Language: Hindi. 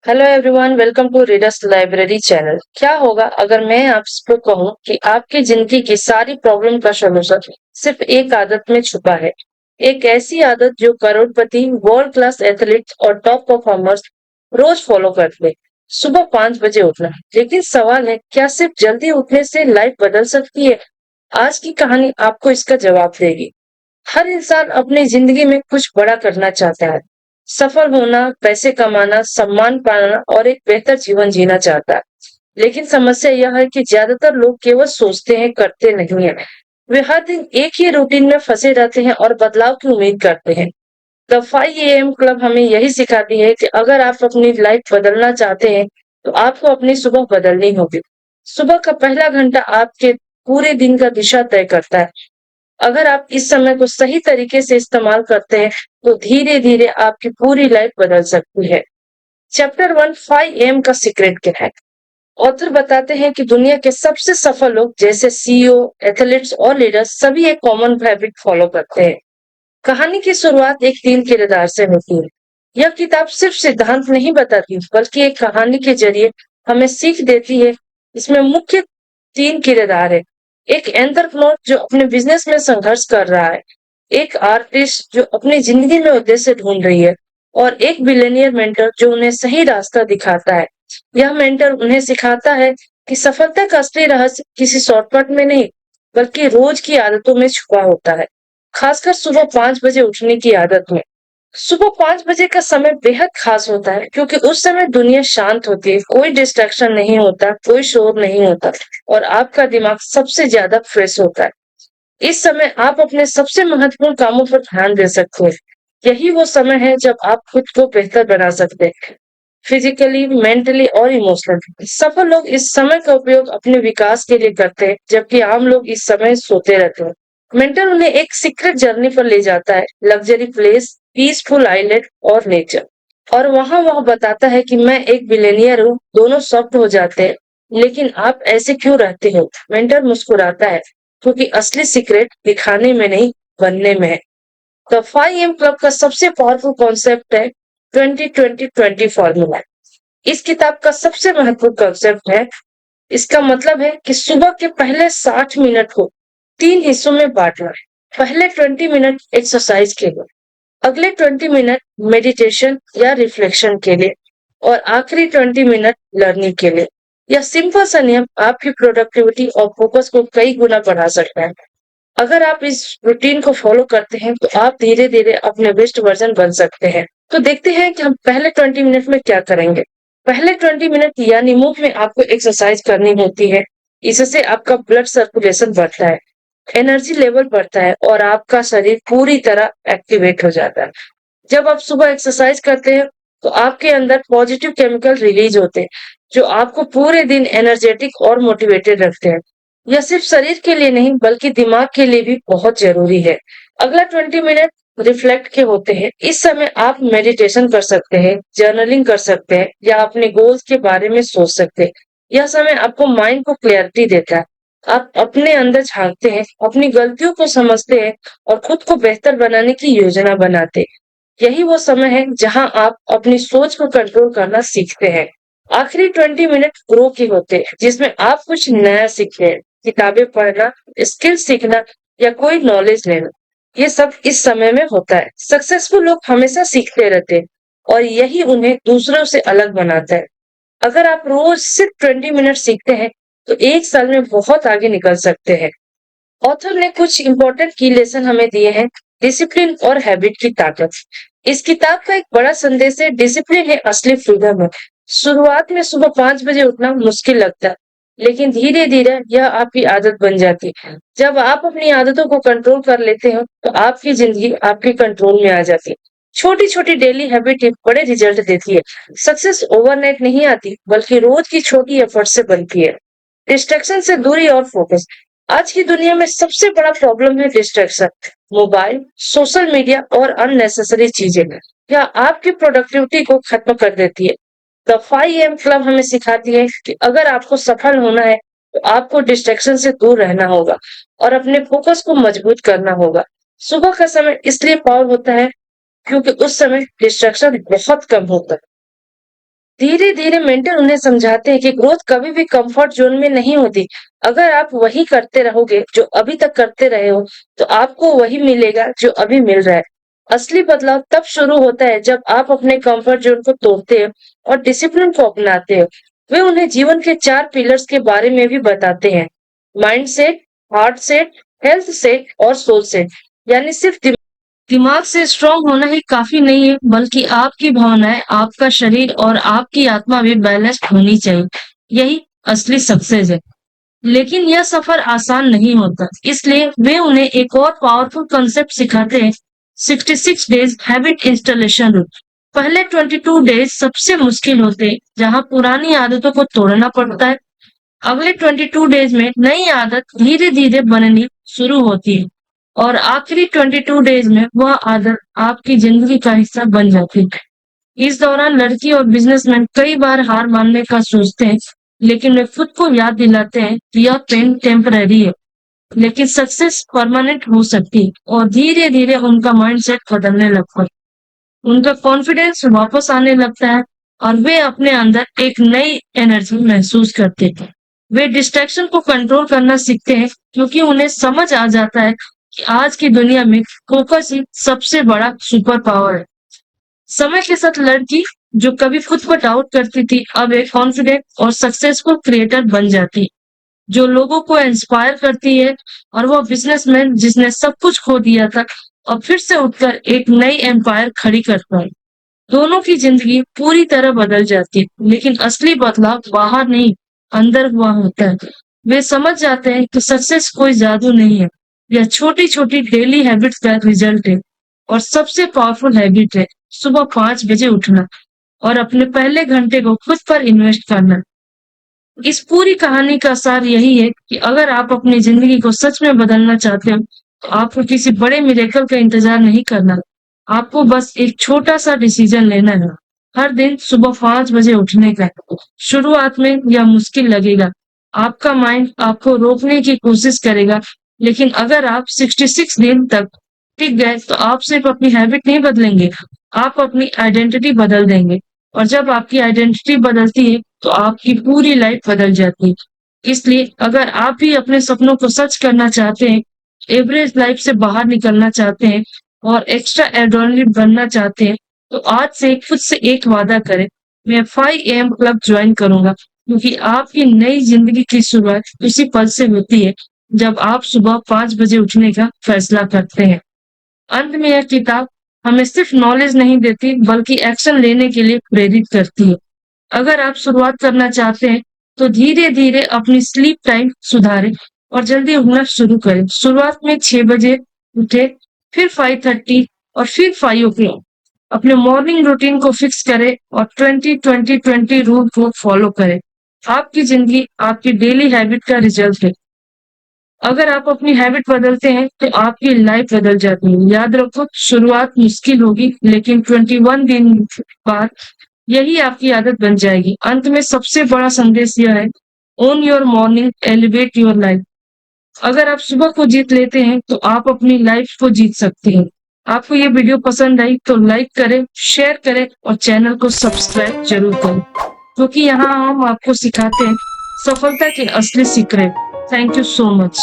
Hello everyone, welcome to readers library channel. क्या होगा अगर मैं आपको कहूं कि आपकी जिंदगी की सारी प्रॉब्लम का सलूशन सिर्फ एक आदत में छुपा है। एक ऐसी आदत जो करोड़पति, वर्ल्ड क्लास एथलीट और टॉप परफॉर्मर्स रोज फॉलो करते हैं। सुबह 5 बजे उठना। लेकिन सवाल है, क्या सिर्फ जल्दी उठने से लाइफ बदल सकती है? आज की कहानी आपको इसका जवाब देगी। हर इंसान अपनी जिंदगी में कुछ बड़ा करना चाहता है। सफल होना, पैसे कमाना, सम्मान पाना और एक बेहतर जीवन जीना चाहता है। लेकिन समस्या यह है कि ज्यादातर लोग केवल सोचते हैं, करते नहीं है। वे हर दिन एक ही रूटीन में फंसे रहते हैं और बदलाव की उम्मीद करते हैं। द 5 AM क्लब हमें यही सिखाती है कि अगर आप अपनी लाइफ बदलना चाहते हैं तो आपको अपनी सुबह बदलनी होगी। सुबह का पहला घंटा आपके पूरे दिन का दिशा तय करता है। अगर आप इस समय को सही तरीके से इस्तेमाल करते हैं तो धीरे धीरे आपकी पूरी लाइफ बदल सकती है। चैप्टर 1, 5 AM का सीक्रेट क्या है? ऑथर बताते हैं कि दुनिया के सबसे सफल लोग जैसे सीईओ, एथलीट्स और लीडर्स सभी एक कॉमन हैबिट फॉलो करते हैं। कहानी की शुरुआत एक तीन किरदार से होती है। यह किताब सिर्फ सिद्धांत नहीं बताती बल्कि एक कहानी के जरिए हमें सीख देती है। इसमें मुख्य तीन किरदार है। एक एंटरप्रेन्योर जो अपने बिजनेस में संघर्ष कर रहा है, एक आर्टिस्ट जो अपनी जिंदगी में उद्देश्य ढूंढ रही है, और एक बिलियनियर मेंटर जो उन्हें सही रास्ता दिखाता है। यह मेंटर उन्हें सिखाता है कि सफलता का असली रहस्य किसी शॉर्टकट में नहीं बल्कि रोज की आदतों में छुपा होता है। खासकर सुबह 5 बजे उठने की आदत में। सुबह 5 बजे का समय बेहद खास होता है क्योंकि उस समय दुनिया शांत होती है, कोई डिस्ट्रैक्शन नहीं होता, कोई शोर नहीं होता और आपका दिमाग सबसे ज्यादा फ्रेश होता है। इस समय आप अपने सबसे महत्वपूर्ण कामों पर ध्यान दे सकते हैं। यही वो समय है जब आप खुद को बेहतर बना सकते हैं, फिजिकली, मेंटली और इमोशनली। सफल लोग इस समय का उपयोग अपने विकास के लिए करते हैं, जबकि आम लोग इस समय सोते रहते हैं। मेंटर उन्हें एक सीक्रेट जर्नी पर ले जाता है, लग्जरी प्लेस, पीसफुल आइलैंड और नेचर। और वहां वह बताता है कि मैं एक बिलियनियर हूँ, दोनों सॉफ्ट हो जाते हैं। लेकिन आप ऐसे क्यों रहते हो? मेंटर मुस्कुराता है, क्योंकि असली सीक्रेट दिखाने में नहीं, बनने में है। द 5 AM क्लब का सबसे पावरफुल कॉन्सेप्ट है 20-20-20 फॉर्मूला। इस किताब का सबसे महत्वपूर्ण कॉन्सेप्ट है, इसका मतलब है कि सुबह के पहले 60 मिनट को तीन हिस्सों में बांटना है। पहले 20 मिनट एक्सरसाइज के लिए, अगले 20 मिनट मेडिटेशन या रिफ्लेक्शन के लिए, और आखिरी 20 मिनट लर्निंग के लिए। यह सिंपल सा नियम आपकी प्रोडक्टिविटी और फोकस को कई गुना बढ़ा सकता है। अगर आप इस रूटीन को फॉलो करते हैं तो आप धीरे धीरे अपने बेस्ट वर्जन बन सकते हैं। तो देखते हैं कि हम पहले 20 मिनट में क्या करेंगे। पहले 20 मिनट यानी मुंह में आपको एक्सरसाइज करनी होती है। इससे आपका ब्लड सर्कुलेशन बढ़ता है, एनर्जी लेवल बढ़ता है और आपका शरीर पूरी तरह एक्टिवेट हो जाता है। जब आप सुबह एक्सरसाइज करते हैं तो आपके अंदर पॉजिटिव केमिकल रिलीज होते हैं जो आपको पूरे दिन एनर्जेटिक और मोटिवेटेड रखते हैं। यह सिर्फ शरीर के लिए नहीं बल्कि दिमाग के लिए भी बहुत जरूरी है। अगला 20 मिनट रिफ्लेक्ट के होते हैं। इस समय आप मेडिटेशन कर सकते हैं, जर्नलिंग कर सकते हैं या अपने गोल्स के बारे में सोच सकते हैं। यह समय आपको माइंड को क्लैरिटी देता है। आप अपने अंदर झांकते हैं, अपनी गलतियों को समझते हैं और खुद को बेहतर बनाने की योजना बनाते हैं। यही वो समय है जहां आप अपनी सोच को कंट्रोल करना सीखते हैं। आखिरी 20 मिनट ग्रो के होते हैं जिसमें आप कुछ नया सीखते हैं, किताबें पढ़ना, स्किल सीखना या कोई नॉलेज लेना। ये सब इस समय में होता है। सक्सेसफुल लोग हमेशा सीखते रहते हैं और यही उन्हें दूसरों से अलग बनाता है। अगर आप रोज सिर्फ 20 मिनट सीखते हैं तो एक साल में बहुत आगे निकल सकते हैं। ऑथर ने कुछ इंपॉर्टेंट की लेसन हमें दिए हैं। डिसिप्लिन और हैबिट की ताकत। इस किताब का एक बड़ा संदेश है, डिसिप्लिन है असली फ्रीडम है। शुरुआत में सुबह 5 बजे उठना मुश्किल लगता है, लेकिन धीरे धीरे यह आपकी आदत बन जाती है। जब आप अपनी आदतों को कंट्रोल कर लेते हो तो आपकी जिंदगी आपके कंट्रोल में आ जाती है। छोटी छोटी डेली हैबिट बड़े रिजल्ट देती है। सक्सेस ओवरनाइट नहीं आती बल्कि रोज की छोटी एफर्ट से बनती है। डिस्ट्रैक्शन से दूरी और फोकस। आज की दुनिया में सबसे बड़ा प्रॉब्लम है डिस्ट्रैक्शन। मोबाइल, सोशल मीडिया और अननेसेसरी चीजें यह आपकी प्रोडक्टिविटी को खत्म कर देती है। द 5 AM क्लब हमें सिखाती है कि अगर आपको सफल होना है तो आपको डिस्ट्रैक्शन से दूर रहना होगा और अपने फोकस को मजबूत करना होगा। सुबह का समय इसलिए पावर होता है क्योंकि उस समय डिस्ट्रैक्शन बहुत कम होता है। धीरे धीरे मेंटर उन्हें समझाते हैं कि ग्रोथ कभी भी कंफर्ट जोन में नहीं होती। अगर आप वही करते रहोगे जो अभी तक करते रहे हो, तो आपको वही मिलेगा जो अभी मिल रहा है। असली बदलाव तब शुरू होता है जब आप अपने कंफर्ट जोन को तोड़ते हो और डिसिप्लिन को अपनाते हो। वे उन्हें जीवन के 4 पिलर्स के बारे में भी बताते हैं। Mind set, heart set, health set और सोल सेट। यानी सिर्फ दिमाग से स्ट्रांग होना ही काफी नहीं है, बल्कि आपकी भावनाएं, आपका शरीर और आपकी आत्मा भी बैलेंस्ड होनी चाहिए। यही असली सक्सेस है। लेकिन यह सफर आसान नहीं होता, इसलिए वे उन्हें एक और पावरफुल कॉन्सेप्ट सिखाते हैं, 66 डेज हैबिट इंस्टॉलेशन रूल। पहले 22 डेज सबसे मुश्किल होते हैं, जहां पुरानी आदतों को तोड़ना पड़ता है। अगले 22 डेज में नई आदत धीरे धीरे बननी शुरू होती है और आखिरी 22 डेज में वह आदत आपकी जिंदगी का हिस्सा बन जाती है। इस दौरान लड़की और बिजनेसमैन कई बार हार मानने का सोचते हैं, लेकिन वे खुद को याद दिलाते हैं कि यह पेन टेम्पररी है, लेकिन सक्सेस परमानेंट हो सकती है। और धीरे धीरे उनका माइंडसेट बदलने लगता है, उनका कॉन्फिडेंस वापस आने लगता है और वे अपने अंदर एक नई एनर्जी महसूस करते हैं। वे डिस्ट्रैक्शन को कंट्रोल करना सीखते हैं, क्योंकि उन्हें समझ आ जाता है कि आज की दुनिया में फोकस ही सबसे बड़ा सुपर पावर है। समय के साथ लड़की जो कभी खुद को डाउट करती थी, अब एक कॉन्फिडेंट और सक्सेसफुल क्रिएटर बन जाती है, जो लोगों को इंस्पायर करती है। और वो बिजनेसमैन जिसने सब कुछ खो दिया था, और फिर से उठकर एक नई एम्पायर खड़ी करता है। दोनों की जिंदगी पूरी तरह बदल जाती है, लेकिन असली बदलाव बाहर नहीं, अंदर हुआ होता है। वे समझ जाते हैं कि सक्सेस कोई जादू नहीं है, यह छोटी छोटी डेली हैबिट्स का रिजल्ट है। और सबसे पावरफुल हैबिट है सुबह 5 बजे उठना और अपने पहले घंटे को खुद पर इन्वेस्ट करना। इस पूरी कहानी का सार यही है कि अगर आप अपनी जिंदगी को सच में बदलना चाहते हो, तो आपको किसी बड़े मिरेकल का इंतजार नहीं करना। आपको बस एक छोटा सा डिसीजन लेना है, हर दिन सुबह 5 बजे उठने का। शुरुआत में यह मुश्किल लगेगा, आपका माइंड आपको रोकने की कोशिश करेगा, लेकिन अगर आप 66 दिन तक टिक गए, तो आप सिर्फ अपनी हैबिट नहीं बदलेंगे, आप अपनी आइडेंटिटी बदल देंगे। और जब आपकी आइडेंटिटी बदलती है, तो आपकी पूरी लाइफ बदल जाती है। इसलिए अगर आप भी अपने सपनों को सच करना चाहते हैं, एवरेज लाइफ से बाहर निकलना चाहते हैं और एक्स्ट्रा एड्रेनलिन बनना चाहते हैं, तो आज से खुद से एक वादा करें, मैं 5 AM क्लब ज्वाइन करूंगा, क्योंकि आपकी नई जिंदगी की शुरुआत उसी पल से होती है जब आप सुबह 5 बजे उठने का फैसला करते हैं। अंत में यह किताब हमें सिर्फ नॉलेज नहीं देती, बल्कि एक्शन लेने के लिए प्रेरित करती है। अगर आप शुरुआत करना चाहते हैं, तो धीरे धीरे अपनी स्लीप टाइम सुधारें और जल्दी उठना शुरू करें। शुरुआत में 6 बजे उठे, फिर 5:30 और फिर 5 o'clock। अपने मॉर्निंग रूटीन को फिक्स करें और 20-20-20 रूल को फॉलो करें। आपकी जिंदगी आपकी डेली हैबिट का रिजल्ट है। अगर आप अपनी हैबिट बदलते हैं, तो आपकी लाइफ बदल जाती है। याद रखो, शुरुआत मुश्किल होगी, लेकिन 21 दिन बाद यही आपकी आदत बन जाएगी। अंत में सबसे बड़ा संदेश यह है, own your morning, elevate your life. अगर आप सुबह को जीत लेते हैं, तो आप अपनी लाइफ को जीत सकते हैं। आपको ये वीडियो पसंद आई तो लाइक करें, शेयर करें और चैनल को सब्सक्राइब जरूर करें, क्योंकि यहाँ हम आपको सिखाते हैं सफलता के असली secret. Thank you so much.